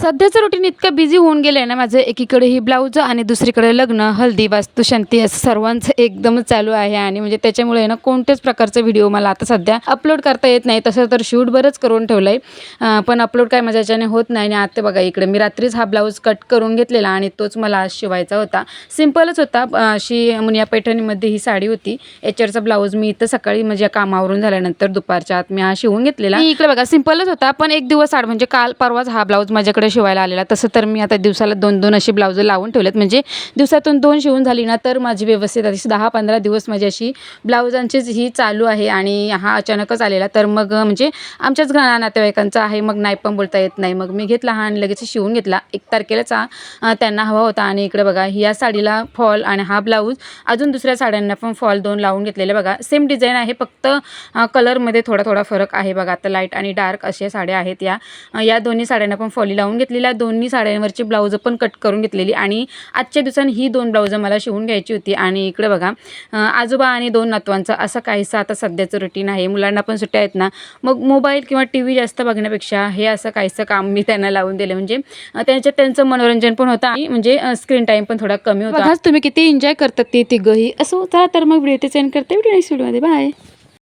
सध्याचं रुटीन इतकं बिझी होऊन गेलं आहे ना माझं, एकीकडे ही ब्लाऊज आणि दुसरीकडे लग्न, हल्दी, वास्तुशांती असं सर्वांचं एकदमच चालू आहे. आणि म्हणजे त्याच्यामुळे आहे ना कोणत्याच प्रकारचा व्हिडिओ मला आता सध्या अपलोड करता येत नाही. तसं तर शूट बरंच करून ठेवलं आहे, पण अपलोड काय माझ्या याच्याने होत नाही. आणि आता बघा इकडे मी रात्रीच हा ब्लाऊज कट करून घेतलेला आणि तोच मला आज शिवायचा होता. सिम्पलच होता, अशी मुनिया पैठणीमध्ये ही साडी होती. याच्यावरचा ब्लाऊज मी इथं सकाळी म्हणजे कामावरून झाल्यानंतर दुपारच्या आत मी हा शिवून घेतलेला. इकडे बघा सिम्पलच होता, पण एक दिवस आड म्हणजे काल परवाच हा ब्लाऊज माझ्याकडे शिवायला आलेला. तसं तर मी आता दिवसाला 2-2 अशी ब्लाऊज लावून ठेवलेत, म्हणजे दिवसातून 2 शिवून झाली ना तर माझी व्यवस्थित अशी 10-15 दिवस माझी अशी ब्लाऊजांचीच ही चालू आहे. आणि हा अचानकच आलेला, तर मग म्हणजे आमच्याच नातेवाईकांचा आहे, मग नाही पण बोलता येत नाही. मग मी घेतला हा आणि लगेच शिवून घेतला. 1 तारखेलाच त्यांना हवा होता. आणि इकडे बघा या साडीला फॉल आणि हा ब्लाऊज अजून दुसऱ्या साड्यांना पण फॉल 2 लावून घेतलेले. बघा सेम डिझाईन आहे, फक्त कलरमध्ये थोडा फरक आहे. बघा आता लाईट आणि डार्क अशा साड्या आहेत. या दोन्ही साड्यांना पण फॉली लावून घेतलेल्या, दोन्ही साड्यांवरची ब्लाऊज पण कट करून घेतलेली. आणि आजच्या दिवसांनी ही 2 ब्लाऊज मला शिवून घ्यायची होती. आणि इकडे बघा आजोबा आणि 2 नातवांचं असं काहीसं आता सध्याचं रुटीन आहे. मुलांना पण सुट्ट्या आहेत ना, मग मोबाईल किंवा TV जास्त बघण्यापेक्षा हे असं काहीसं काम मी त्यांना लावून दिले, म्हणजे त्यांचं मनोरंजन पण होतं आणि म्हणजे स्क्रीन टाईम पण थोडा कमी होता. बघा तुम्ही किती एन्जॉय करतात ते तिघंही. असं चला तर मग व्हिडिओ सेंड करते. व्हिडिओ नेक्स्ट व्हिडिओमध्ये बाय.